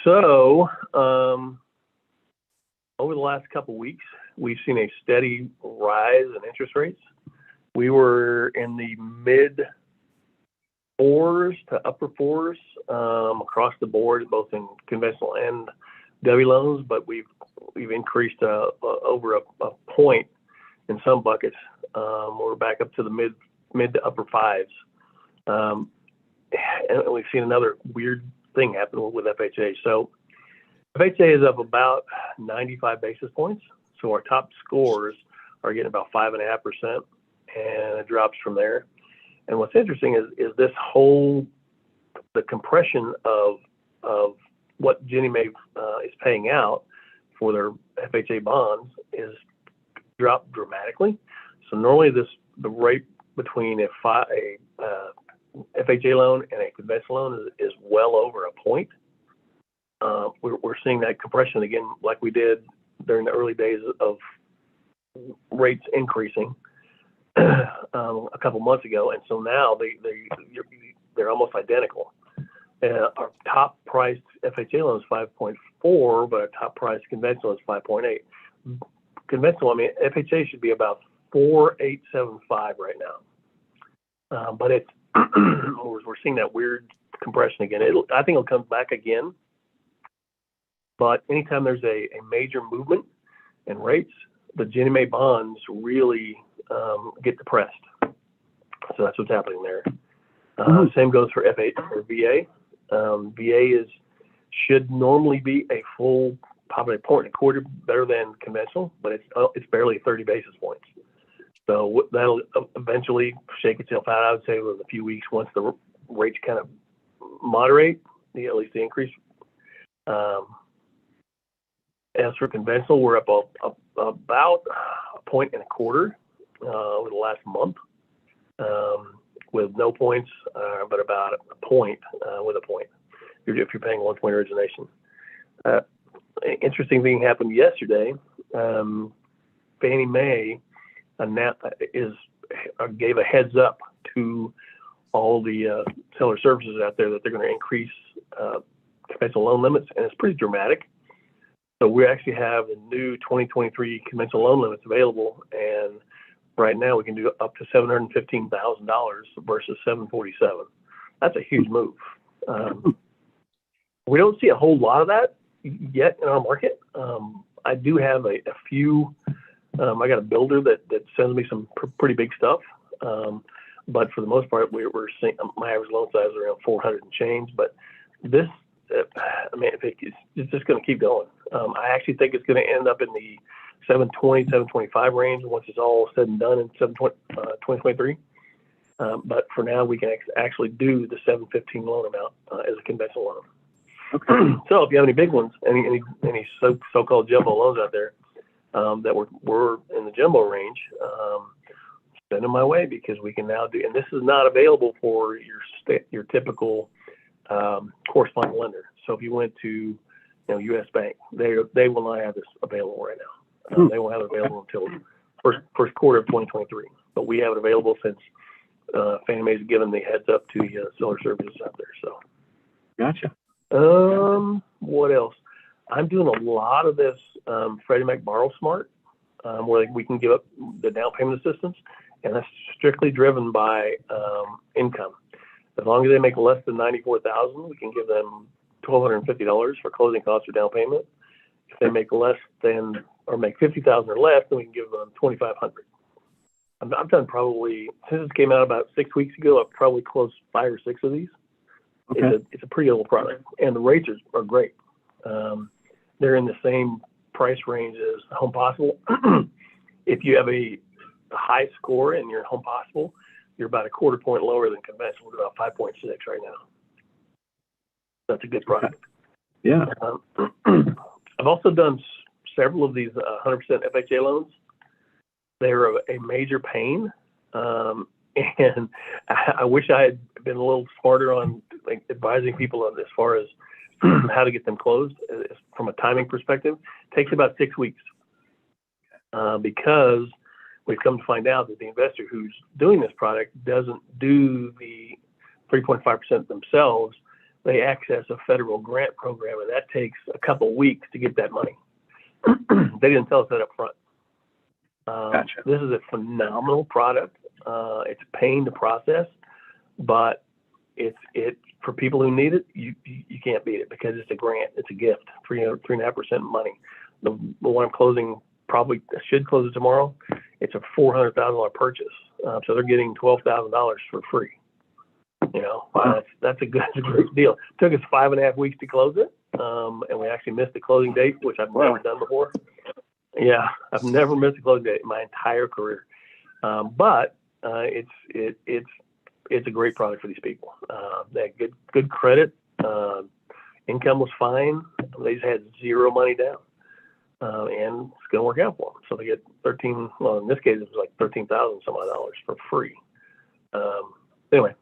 So over the last couple of weeks, we've seen a steady rise in interest rates. We were in the mid fours to upper fours across the board, both in conventional and W loans, but we've increased over a point in some buckets. We're back up to the mid to upper fives. And we've seen another weird thing happen with FHA. So FHA is up about 95 basis points. So our top scores are getting about 5.5%, and it drops from there. And what's interesting is this the compression of what Ginnie Mae is paying out for their FHA bonds is dropped dramatically. So normally the rate between a FHA loan and a conventional loan is well over a point. We're seeing that compression again, like we did during the early days of rates increasing a couple months ago, and so now they're almost identical. Our top priced FHA loan is 5.4, but our top priced conventional is 5.8. Conventional, FHA should be about 4.875 right now, but it's we're seeing that weird compression again. I think it'll come back again, but anytime there's a major movement in rates, the Ginnie Mae bonds really get depressed. So that's what's happening there. Same goes for VA. VA should normally be a full, probably a point and a quarter better than conventional, but it's barely 30 basis points. So that'll eventually shake itself out, I would say, within a few weeks once the rates kind of moderate, at least the increase. As for conventional, we're up about a point and a quarter over the last month, with no points, but about a point with a point if you're paying 1 point origination. Interesting thing happened yesterday. Fannie Mae gave a heads up to all the seller services out there that they're going to increase conventional loan limits, and it's pretty dramatic. So we actually have the new 2023 conventional loan limits available, and right now we can do up to $715,000 versus $747,000. That's a huge move. We don't see a whole lot of that yet in our market. I do have a few. I got a builder that sends me some pretty big stuff, but for the most part, we're seeing my average loan size is around 400 and change. But this, it's just going to keep going. I actually think it's going to end up in the 720, 725 range once it's all said and done in 2023. But for now, we can actually do the 715 loan amount as a conventional loan. Okay. So if you have any big ones, any so-called jumbo loans out there that were in the jumbo range, send them my way, because we can now do. And this is not available for your typical correspondent lender. So if you went to U.S. Bank, they will not have this available right now. They won't have it available until first quarter of 2023. But we have it available since Fannie Mae's given the heads up to the seller services out there. So, gotcha. What else? I'm doing a lot of this Freddie Mac Borrow Smart, where we can give up the down payment assistance, and that's strictly driven by income. As long as they make less than $94,000, we can give them $1,250 for closing costs or down payment. If they make less than or make $50,000 or less, then we can give them $2,500. I've done probably, since it came out about 6 weeks ago, I've probably closed 5 or 6 of these. Okay. It's a pretty old product, and the rates are great. They're in the same price range as Home Possible. If you have a high score in your Home Possible, you're about a quarter point lower than conventional. We're about 5.6 right now. That's a good product. Yeah. I've also done several of these 100% FHA loans. They're a major pain, and I wish I had been a little smarter on advising people on as far as how to get them closed. From a timing perspective, it takes about 6 weeks because we've come to find out that the investor who's doing this product doesn't do the 3.5% themselves, they access a federal grant program, and that takes a couple weeks to get that money. They didn't tell us that up front. Gotcha. This is a phenomenal product. It's a pain to process, but it for people who need it, you can't beat it because it's a grant. It's a gift, 3.5% money. The one I'm closing, probably should close it tomorrow. It's a $400,000 purchase, so they're getting $12,000 for free. Wow. That's a great deal. It took us 5.5 weeks to close it, and we actually missed the closing date, which I've never done before. Yeah, I've never missed a closing date in my entire career. But it's a great product for these people. They had good credit. Income was fine. They just had zero money down, and it's going to work out for them. So they get well, in this case, it was like $13,000 some odd dollars for free. Anyway,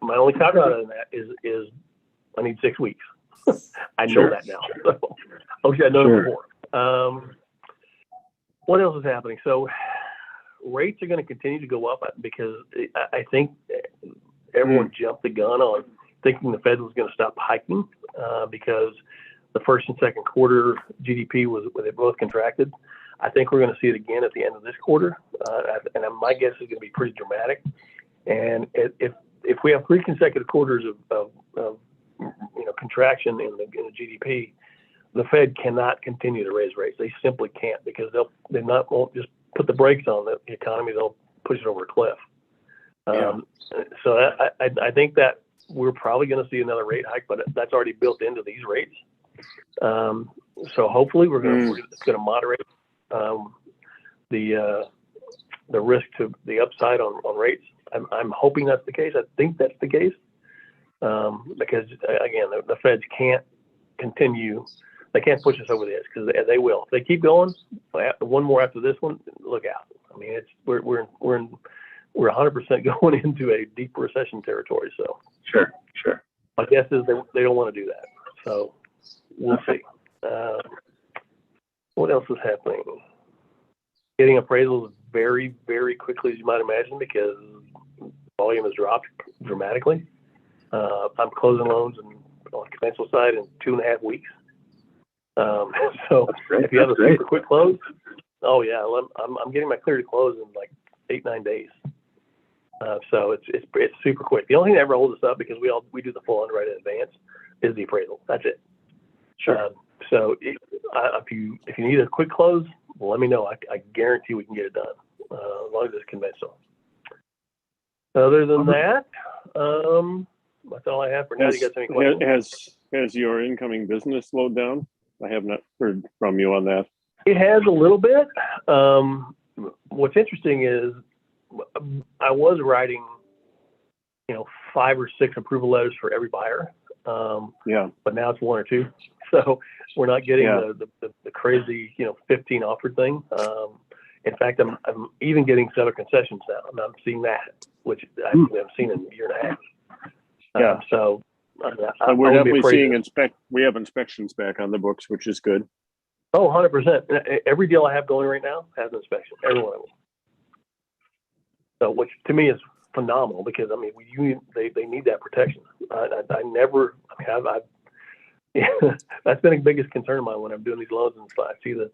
my only caveat on that is I need 6 weeks. I know that now. So obviously I know it before. What else is happening? So rates are going to continue to go up because I think everyone jumped the gun on thinking the Fed was going to stop hiking because the first and second quarter GDP they both contracted. I think we're going to see it again at the end of this quarter, and my guess is going to be pretty dramatic. And if we have 3 consecutive quarters of contraction in the GDP, the Fed cannot continue to raise rates. They simply can't because they won't just put the brakes on the economy. They'll push it over a cliff. So I think that we're probably going to see another rate hike, but that's already built into these rates. So hopefully it's going to moderate the risk to the upside on rates. I'm hoping that's the case. I think that's the case because again, the Feds can't continue. They can't push us over the edge because they will. If they keep going, one more after this one, look out. I mean, we're 100% going into a deep recession territory. So sure. My guess is they don't want to do that. So we'll see. What else is happening? Getting appraisals very, very quickly, as you might imagine, because volume has dropped dramatically. I'm closing loans on the conventional side in 2.5 weeks. So if you have a super quick close, oh yeah, I'm getting my clear to close in like 8-9 days. So it's super quick. The only thing that ever holds us up because we do the full underwrite in advance is the appraisal. That's it. Sure. So if you need a quick close, well, let me know. I guarantee we can get it done as long as it's conventional. Other than that, that's all I have for now. You got any questions? Has your incoming business slowed down? I have not heard from you on that. It has a little bit. What's interesting is I was writing, 5 or 6 approval letters for every buyer. But now it's 1 or 2. So we're not getting the crazy, 15 offered thing. In fact, I'm even getting seller concessions now. I'm seeing that, which I haven't seen in a year and a half. So we're definitely seeing we have inspections back on the books, which is good. Oh, 100%. Every deal I have going right now has an inspection. Every one of them. So, which to me is phenomenal because they need that protection. That's been the biggest concern of mine when I'm doing these loans and I see the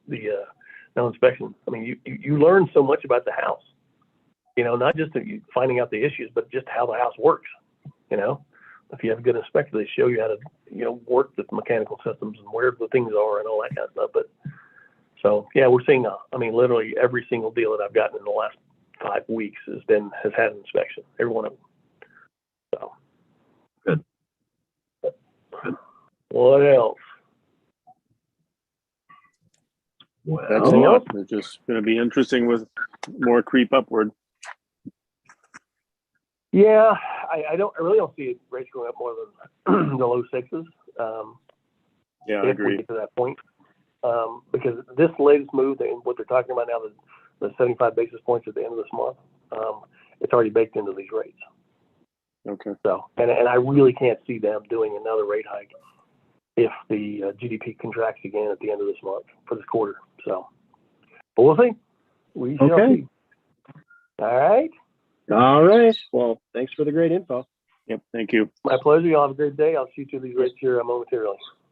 no inspection. I mean, you learn so much about the house. Not just finding out the issues, but just how the house works. If you have a good inspector, they show you how to work the mechanical systems and where the things are and all that kind of stuff. But so yeah, we're seeing literally every single deal that I've gotten in the last 5 weeks has had an inspection. Every one of them. So good. What else? Well, that's a lot. It's just going to be interesting with more creep upward. Yeah, I really don't see rates going up more than the low 6s. I agree. We get to that point, because this latest move, what they're talking about now, the 75 basis points at the end of this month, it's already baked into these rates. Okay. So, and I really can't see them doing another rate hike if the GDP contracts again at the end of this month for this quarter. So, but we'll see. We shall see. All right. All right. Well, thanks for the great info. Yep, thank you. My pleasure. Y'all have a great day. I'll shoot you these rates here momentarily.